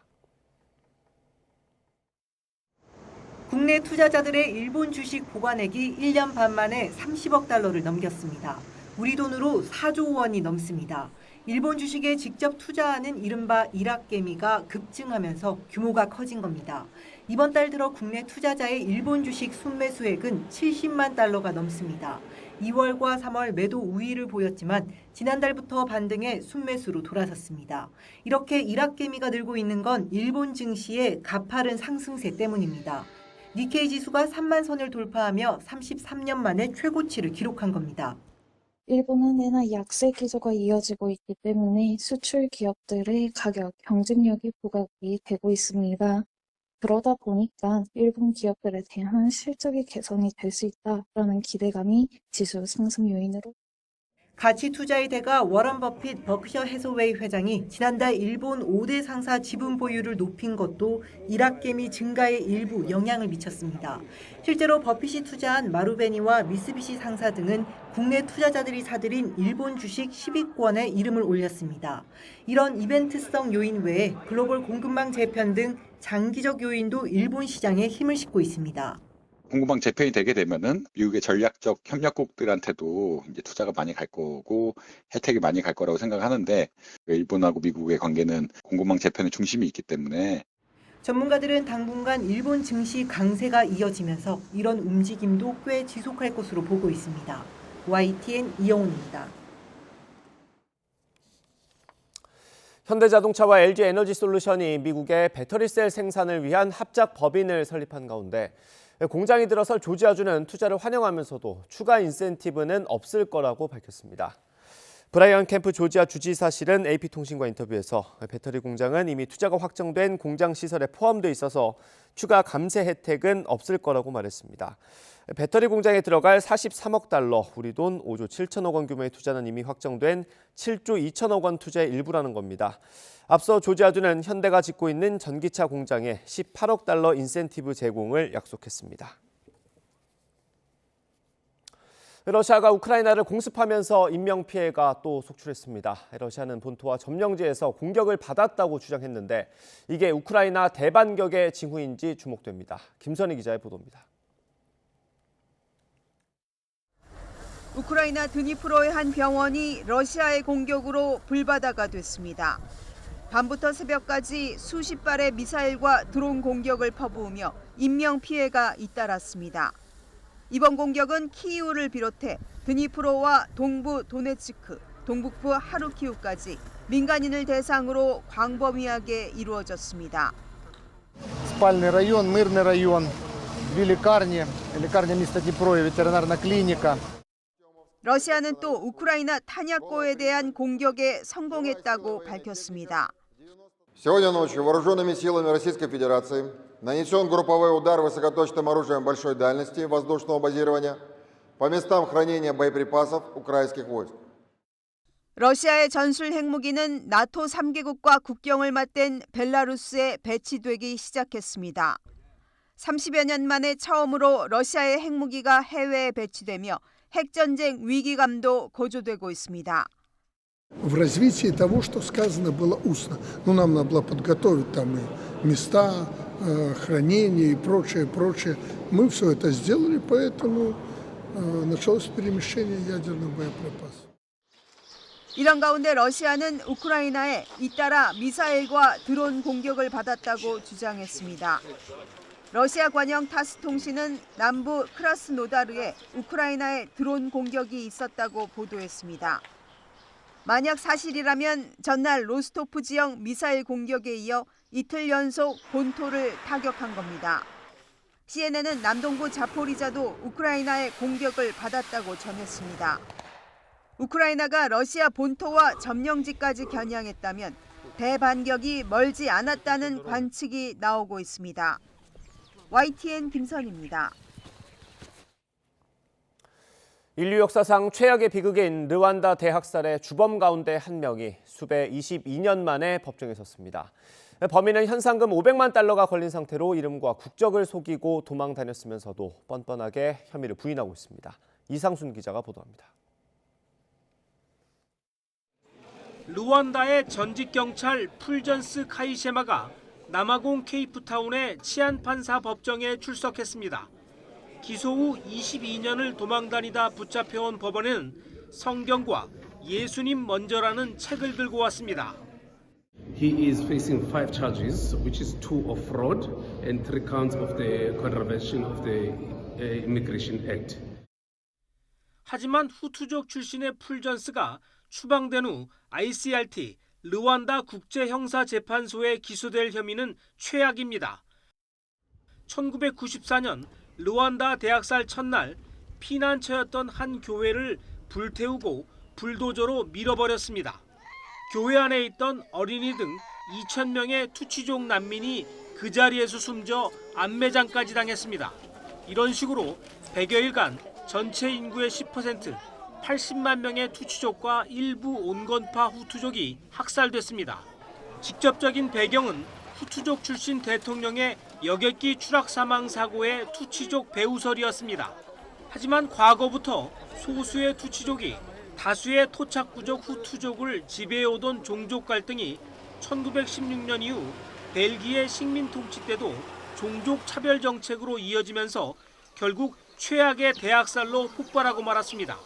국내 투자자들의 일본 주식 보관액이 1년 반 만에 30억 달러를 넘겼습니다. 우리 돈으로 4조 원이 넘습니다. 일본 주식에 직접 투자하는 이른바 일학개미가 급증하면서 규모가 커진 겁니다. 이번 달 들어 국내 투자자의 일본 주식 순매수액은 70만 달러가 넘습니다. 2월과 3월 매도 우위를 보였지만 지난달부터 반등해 순매수로 돌아섰습니다. 이렇게 일학개미가 늘고 있는 건 일본 증시의 가파른 상승세 때문입니다. 니케이 지수가 3만 선을 돌파하며 33년 만에 최고치를 기록한 겁니다. 일본은행의 약세 기조가 이어지고 있기 때문에 수출 기업들의 가격, 경쟁력이 부각이 되고 있습니다. 그러다 보니까 일본 기업들에 대한 실적이 개선이 될 수 있다라는 기대감이 지수 상승 요인으로. 가치 투자의 대가 워런 버핏 버크셔 해서웨이 회장이 지난달 일본 5대 상사 지분 보유를 높인 것도 일확개미 증가에 일부 영향을 미쳤습니다. 실제로 버핏이 투자한 마루베니와 미쓰비시 상사 등은 국내 투자자들이 사들인 일본 주식 10위권에 이름을 올렸습니다. 이런 이벤트성 요인 외에 글로벌 공급망 재편 등 장기적 요인도 일본 시장에 힘을 싣고 있습니다. 공급망 재편이 되게 되면은 미국의 전략적 협력국들한테도 이제 투자가 많이 갈 거고 혜택이 많이 갈 거라고 생각하는데 일본하고 미국의 관계는 공급망 재편의 중심이 있기 때문에 전문가들은 당분간 일본 증시 강세가 이어지면서 이런 움직임도 꽤 지속할 것으로 보고 있습니다. YTN 이영훈입니다. 현대자동차와 LG에너지솔루션이 미국의 배터리셀 생산을 위한 합작 법인을 설립한 가운데 공장이 들어설 조지아주는 투자를 환영하면서도 추가 인센티브는 없을 거라고 밝혔습니다. 브라이언 캠프 조지아 주지사실은 AP통신과 인터뷰에서 배터리 공장은 이미 투자가 확정된 공장 시설에 포함돼 있어서 추가 감세 혜택은 없을 거라고 말했습니다. 배터리 공장에 들어갈 43억 달러, 우리 돈 5조 7천억 원 규모의 투자는 이미 확정된 7조 2천억 원 투자의 일부라는 겁니다. 앞서 조지아주는 현대가 짓고 있는 전기차 공장에 18억 달러 인센티브 제공을 약속했습니다. 러시아가 우크라이나를 공습하면서 인명피해가 또 속출했습니다. 러시아는 본토와 점령지에서 공격을 받았다고 주장했는데 이게 우크라이나 대반격의 징후인지 주목됩니다. 김선희 기자의 보도입니다. 우크라이나 드니프로의 한 병원이 러시아의 공격으로 불바다가 됐습니다. 밤부터 새벽까지 수십 발의 미사일과 드론 공격을 퍼부으며 인명피해가 잇따랐습니다. 이번 공격은 키이우를 비롯해 드니프로와 동부 도네츠크, 동북부 하르키우까지 민간인을 대상으로 광범위하게 이루어졌습니다. Спальный район, мирный район, две лекарни, лекарня места Днепро и ветеринарная клиника. 러시아는 또 우크라이나 탄약고에 대한 공격에 성공했다고 밝혔습니다. Сегодня ночью вооруженными силами Российской Федерации нанесен групповой удар высокоточным оружием большой дальности воздушного базирования по местам хранения боеприпасов украинских войск. 러시아의 전술 핵무기는 나토 3개국과 국경을 맞댄 벨라루스에 배치되기 시작했습니다. 30여 년 만에 처음으로 러시아의 핵무기가 해외에 배치되며 핵전쟁 위기감도 고조되고 있습니다. В развитии того, что сказано было устно. Ну, нам надо было подготовить там и места хранения и прочее, прочее. Мы все это сделали, поэтому началось перемещение ядерных боеприпасов. 이런 가운데 러시아는 우크라이나에 잇따라 미사일과 드론 공격을 받았다고 주장했습니다. 러시아 관영 타스 통신은 남부 크라스노다르에 우크라이나의 드론 공격이 있었다고 보도했습니다. 만약 사실이라면 전날 로스토프 지역 미사일 공격에 이어 이틀 연속 본토를 타격한 겁니다. CNN은 남동부 자포리자도 우크라이나의 공격을 받았다고 전했습니다. 우크라이나가 러시아 본토와 점령지까지 겨냥했다면 대반격이 멀지 않았다는 관측이 나오고 있습니다. YTN 김선희입니다. 인류 역사상 최악의 비극인 르완다 대학살의 주범 가운데 한 명이 수배 22년 만에 법정에 섰습니다. 범인은 현상금 500만 달러가 걸린 상태로 이름과 국적을 속이고 도망 다녔으면서도 뻔뻔하게 혐의를 부인하고 있습니다. 이상순 기자가 보도합니다. 르완다의 전직 경찰 풀전스 카이셰마가 남아공 케이프타운의 치안판사 법정에 출석했습니다. 기소 후 22년을 도망다니다 붙잡혀온 법원에는 성경과 예수님 먼저라는 책을 들고 왔습니다. He is facing 5 charges, which is 2 of fraud and 3 counts of the contravention of the Immigration Act. 하지만 후투족 출신의 풀전스가 추방된 후 ICRT 르완다 국제형사재판소에 기소될 혐의는 최악입니다. 1994년 르완다 대학살 첫날 피난처였던 한 교회를 불태우고 불도저로 밀어버렸습니다. 교회 안에 있던 어린이 등 2,000명의 투치족 난민이 그 자리에서 숨져 안매장까지 당했습니다. 이런 식으로 100여일간 전체 인구의 10%, 80만 명의 투치족과 일부 온건파 후투족이 학살됐습니다. 직접적인 배경은 후투족 출신 대통령의 여객기 추락 사망 사고의 투치족 배후설이었습니다. 하지만 과거부터 소수의 투치족이 다수의 토착부족 후투족을 지배해오던 종족 갈등이 1916년 이후 벨기에 식민 통치 때도 종족 차별 정책으로 이어지면서 결국 최악의 대학살로 폭발하고 말았습니다.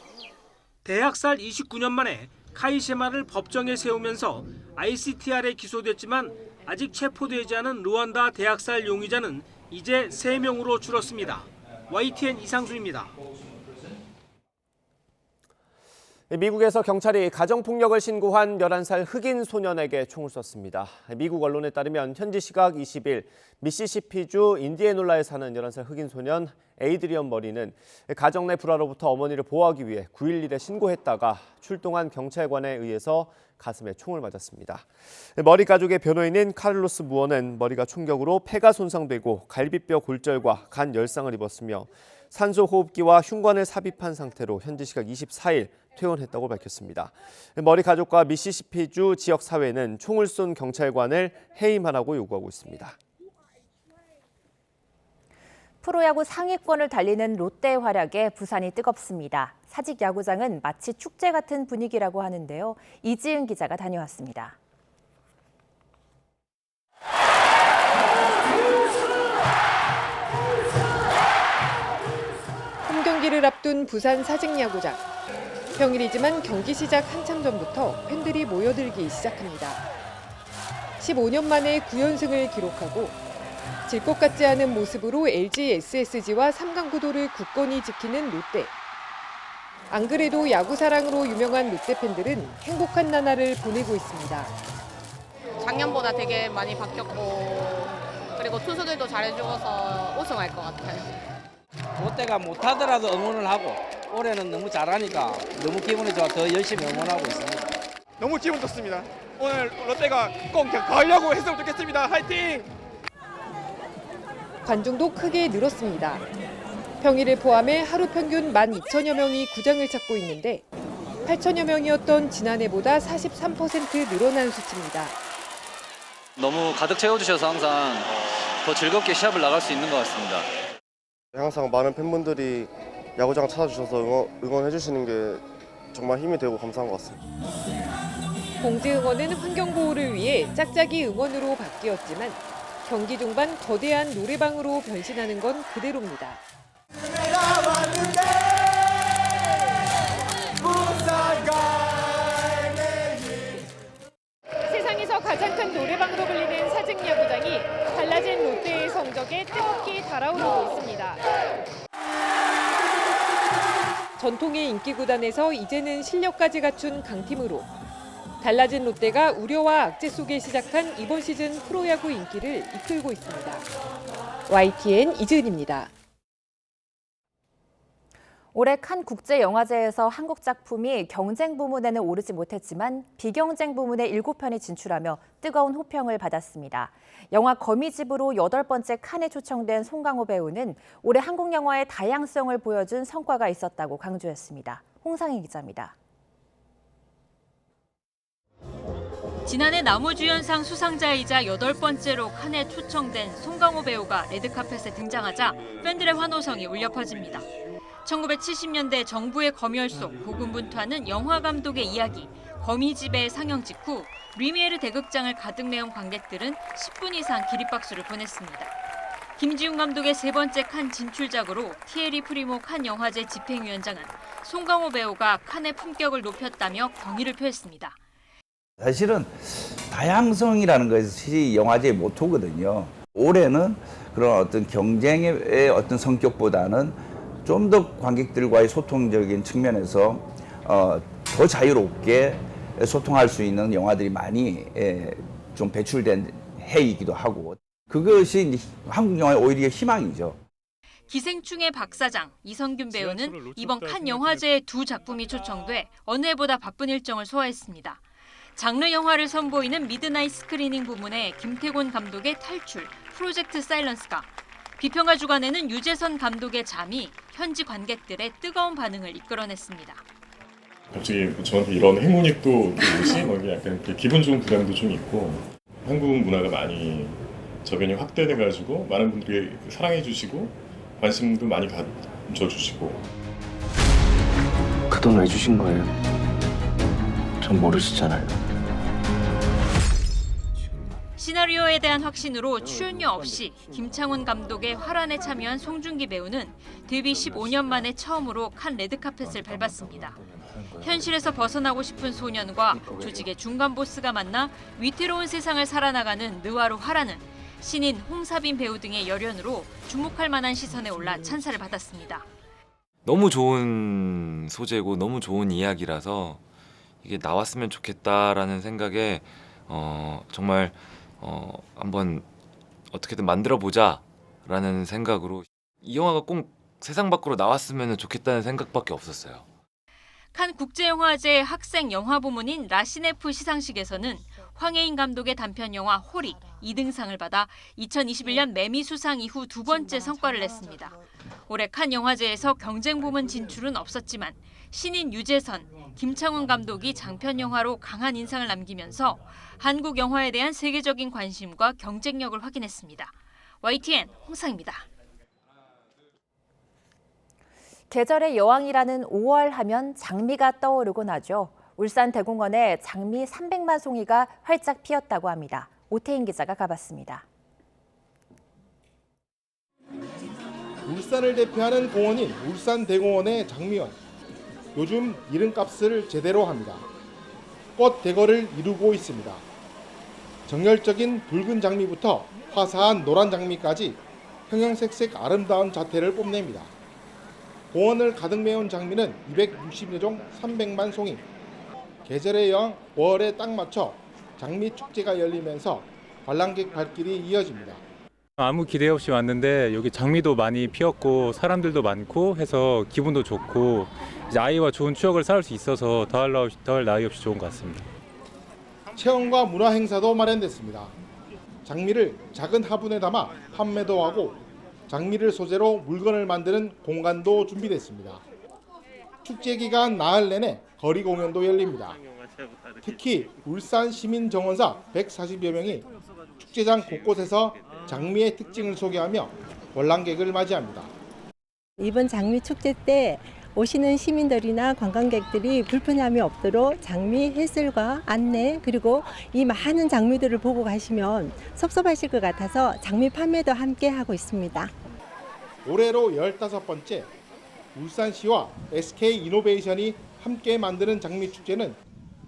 대학살 29년 만에 카이셰마를 법정에 세우면서 ICTR에 기소됐지만 아직 체포되지 않은 루안다 대학살 용의자는 이제 3명으로 줄었습니다. YTN 이상순입니다. 미국에서 경찰이 가정폭력을 신고한 11살 흑인 소년에게 총을 쐈습니다. 미국 언론에 따르면 현지 시각 20일 미시시피주 인디애놀라에 사는 11살 흑인 소년 에이드리언 머리는 가정 내 불화로부터 어머니를 보호하기 위해 9.11에 신고했다가 출동한 경찰관에 의해서 가슴에 총을 맞았습니다. 머리 가족의 변호인인 카를로스 무어는 머리가 총격으로 폐가 손상되고 갈비뼈 골절과 간 열상을 입었으며 산소호흡기와 흉관을 삽입한 상태로 현지 시각 24일 퇴원했다고 밝혔습니다. 머리 가족과 미시시피주 지역 사회는 총을 쏜 경찰관을 해임하라고 요구하고 있습니다. 프로야구 상위권을 달리는 롯데의 활약에 부산이 뜨겁습니다. 사직 야구장은 마치 축제 같은 분위기라고 하는데요. 이지은 기자가 다녀왔습니다. 홈경기를 앞둔 부산 사직 야구장. 평일이지만 경기 시작 한참 전부터 팬들이 모여들기 시작합니다. 15년 만에 9연승을 기록하고 질 것 같지 않은 모습으로 LG SSG와 3강 구도를 굳건히 지키는 롯데. 안 그래도 야구 사랑으로 유명한 롯데 팬들은 행복한 나날을 보내고 있습니다. 작년보다 되게 많이 바뀌었고 그리고 투수들도 잘해줘서 우승할 것 같아요. 롯데가 못하더라도 응원을 하고 올해는 너무 잘하니까 너무 기분이 좋아 더 열심히 응원하고 있습니다. 너무 기분 좋습니다. 오늘 롯데가 꼭 가려고 했으면 좋겠습니다. 화이팅! 관중도 크게 늘었습니다. 평일을 포함해 하루 평균 12,000여 명이 구장을 찾고 있는데 8,000여 명이었던 지난해보다 43% 늘어난 수치입니다. 너무 가득 채워주셔서 항상 더 즐겁게 시합을 나갈 수 있는 것 같습니다. 항상 많은 팬분들이 야구장 찾아주셔서 응원해 주시는 게 정말 힘이 되고 감사한 것 같습니다. 공지 응원은 환경보호를 위해 짝짝이 응원으로 바뀌었지만 경기 중반 거대한 노래방으로 변신하는 건 그대로입니다. 세상에서 가장 큰 노래방으로 불리는 사직 야구장이 달라진 롯데의 성적에 뜨겁게 달아오르고 있습니다. 전통의 인기 구단에서 이제는 실력까지 갖춘 강팀으로 달라진 롯데가 우려와 악재 속에 시작한 이번 시즌 프로야구 인기를 이끌고 있습니다. YTN 이지은입니다. 올해 칸 국제영화제에서 한국 작품이 경쟁 부문에는 오르지 못했지만 비경쟁 부문에 7편이 진출하며 뜨거운 호평을 받았습니다. 영화 거미집으로 8번째 칸에 초청된 송강호 배우는 올해 한국 영화의 다양성을 보여준 성과가 있었다고 강조했습니다. 홍상희 기자입니다. 지난해 나무주연상 수상자이자 8번째로 칸에 초청된 송강호 배우가 레드카펫에 등장하자 팬들의 환호성이 울려 퍼집니다. 1970년대 정부의 검열 속 고군분투하는 영화 감독의 이야기 거미집의 상영 직후 리미에르 대극장을 가득 메운 관객들은 10분 이상 기립박수를 보냈습니다. 김지훈 감독의 3번째 칸 진출작으로 티에리 프리모 칸 영화제 집행위원장은 송강호 배우가 칸의 품격을 높였다며 경의를 표했습니다. 사실은 다양성이라는 것이 영화제의 모토거든요. 올해는 그런 어떤 경쟁의 어떤 성격보다는 좀 더 관객들과의 소통적인 측면에서 더 자유롭게 소통할 수 있는 영화들이 많이 좀 배출된 해이기도 하고 그것이 한국 영화의 오히려 희망이죠. 기생충의 박사장 이성균 배우는 이번 칸 영화제에 2작품이 초청돼 어느 해보다 바쁜 일정을 소화했습니다. 장르 영화를 선보이는 미드나잇 스크리닝 부문에 김태곤 감독의 탈출, 프로젝트 사일런스가, 비평가 주간에는 유재선 감독의 잠이 현지 관객들의 뜨거운 반응을 이끌어냈습니다. 갑자기 저한테 이런 행운이 또 오지? 뭐 약간 기분 좋은 부담도 좀 있고, 한국 문화가 많이 저변이 확대돼가지고 많은 분들이 사랑해주시고 관심도 많이 가져주시고. 그 돈 왜 주신 거예요? 전 모르시잖아요. 시나리오에 대한 확신으로 출연료 없이 김창훈 감독의 화란에 참여한 송중기 배우는 데뷔 15년 만에 처음으로 칸 레드카펫을 밟았습니다. 현실에서 벗어나고 싶은 소년과 조직의 중간 보스가 만나 위태로운 세상을 살아나가는 느와르 화란은 신인 홍사빈 배우 등의 열연으로 주목할 만한 시선에 올라 찬사를 받았습니다. 너무 좋은 소재고 너무 좋은 이야기라서 이게 나왔으면 좋겠다라는 생각에 정말 한번 어떻게든 만들어 보자라는 생각으로 이 영화가 꼭 세상 밖으로 나왔으면 좋겠다는 생각밖에 없었어요. 칸 국제영화제 학생 영화 부문인 라시네프 시상식에서는 황혜인 감독의 단편 영화 호리 2등상을 받아 2021년 매미 수상 이후 두 번째 성과를 냈습니다. 올해 칸 영화제에서 경쟁 부문 진출은 없었지만 신인 유재선, 김창훈 감독이 장편 영화로 강한 인상을 남기면서 한국 영화에 대한 세계적인 관심과 경쟁력을 확인했습니다. YTN 홍상입니다. 계절의 여왕이라는 5월 하면 장미가 떠오르곤 하죠. 울산 대공원에 장미 300만 송이가 활짝 피었다고 합니다. 오태인 기자가 가봤습니다. 울산을 대표하는 공원인 울산대공원의 장미원. 요즘 이름값을 제대로 합니다. 꽃 대거를 이루고 있습니다. 정열적인 붉은 장미부터 화사한 노란 장미까지 형형색색 아름다운 자태를 뽐냅니다. 공원을 가득 메운 장미는 260여 종 300만 송이. 계절의 여왕 5월에 딱 맞춰 장미 축제가 열리면서 관람객 발길이 이어집니다. 아무 기대 없이 왔는데 여기 장미도 많이 피었고 사람들도 많고 해서 기분도 좋고 이제 아이와 좋은 추억을 쌓을 수 있어서 더할 나위 없이 좋은 것 같습니다. 체험과 문화 행사도 마련됐습니다. 장미를 작은 화분에 담아 판매도 하고 장미를 소재로 물건을 만드는 공간도 준비됐습니다. 축제 기간 나흘 내내 거리 공연도 열립니다. 특히 울산 시민정원사 140여 명이 축제장 곳곳에서 장미의 특징을 소개하며 관람객을 맞이합니다. 이번 장미 축제 때 오시는 시민들이나 관광객들이 불편함이 없도록 장미 해설과 안내 그리고 이 많은 장미들을 보고 가시면 섭섭하실 것 같아서 장미 판매도 함께 하고 있습니다. 올해로 15번째 울산시와 SK이노베이션이 함께 만드는 장미 축제는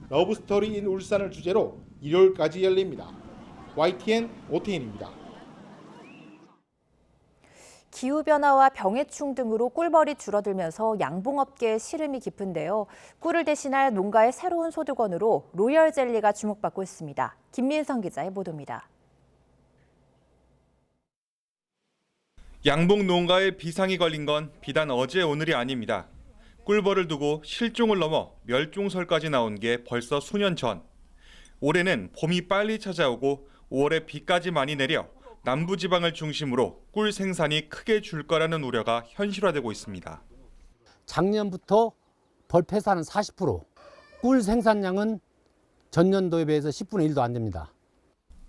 러브스토리 인 울산을 주제로 일요일까지 열립니다. YTN 오태인입니다. 기후변화와 병해충 등으로 꿀벌이 줄어들면서 양봉업계의 시름이 깊은데요. 꿀을 대신할 농가의 새로운 소득원으로 로열 젤리가 주목받고 있습니다. 김민성 기자의 보도입니다. 양봉 농가에 비상이 걸린 건 비단 어제 오늘이 아닙니다. 꿀벌을 두고 실종을 넘어 멸종설까지 나온 게 벌써 수년 전. 올해는 봄이 빨리 찾아오고 5월에 비까지 많이 내려 남부지방을 중심으로 꿀 생산이 크게 줄 거라는 우려가 현실화되고 있습니다. 작년부터 벌 폐사는 40%, 꿀 생산량은 전년도에 비해서 10분의 1도 안 됩니다.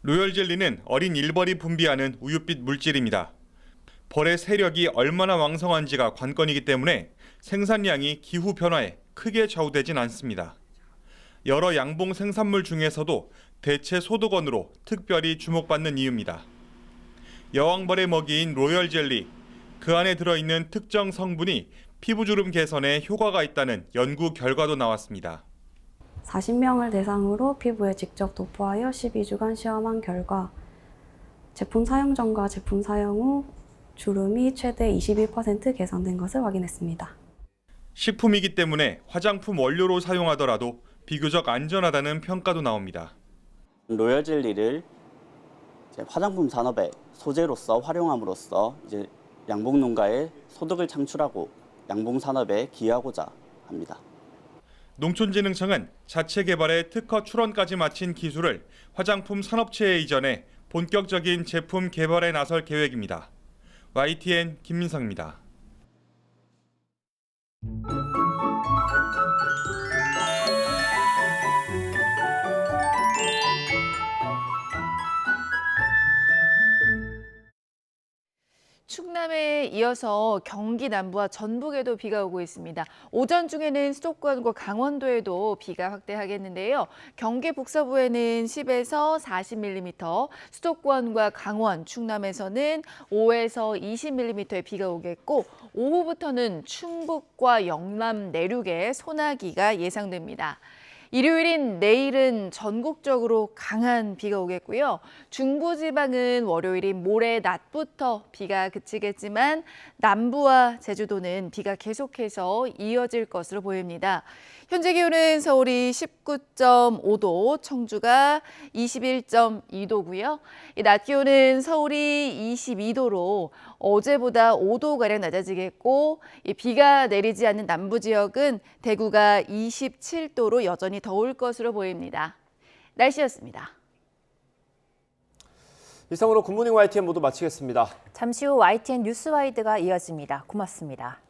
로열 젤리는 어린 일벌이 분비하는 우윳빛 물질입니다. 벌의 세력이 얼마나 왕성한지가 관건이기 때문에 생산량이 기후 변화에 크게 좌우되진 않습니다. 여러 양봉 생산물 중에서도 대체 소득원으로 특별히 주목받는 이유입니다. 여왕벌의 먹이인 로열 젤리, 그 안에 들어있는 특정 성분이 피부주름 개선에 효과가 있다는 연구 결과도 나왔습니다. 40명을 대상으로 피부에 직접 도포하여 12주간 시험한 결과 제품 사용 전과 제품 사용 후 주름이 최대 21% 개선된 것을 확인했습니다. 식품이기 때문에 화장품 원료로 사용하더라도 비교적 안전하다는 평가도 나옵니다. 로열 젤리를 화장품 산업의 소재로서 활용함으로써 양봉 농가의 소득을 창출하고 양봉 산업에 기여하고자 합니다. 농촌진흥청은 자체 개발에 특허 출원까지 마친 기술을 화장품 산업체에 이전해 본격적인 제품 개발에 나설 계획입니다. YTN 김민성입니다. 충남에 이어서 경기 남부와 전북에도 비가 오고 있습니다. 오전 중에는 수도권과 강원도에도 비가 확대하겠는데요. 경기 북서부에는 10에서 40mm, 수도권과 강원, 충남에서는 5에서 20mm의 비가 오겠고 오후부터는 충북과 영남 내륙에 소나기가 예상됩니다. 일요일인 내일은 전국적으로 강한 비가 오겠고요. 중부지방은 월요일인 모레 낮부터 비가 그치겠지만 남부와 제주도는 비가 계속해서 이어질 것으로 보입니다. 현재 기온은 서울이 19.5도, 청주가 21.2도고요. 낮 기온은 서울이 22도로 어제보다 5도가량 낮아지겠고 비가 내리지 않는 남부 지역은 대구가 27도로 여전히 더울 것으로 보입니다. 날씨였습니다. 이상으로 굿모닝 YTN 모두 마치겠습니다. 잠시 후 YTN 뉴스와이드가 이어집니다. 고맙습니다.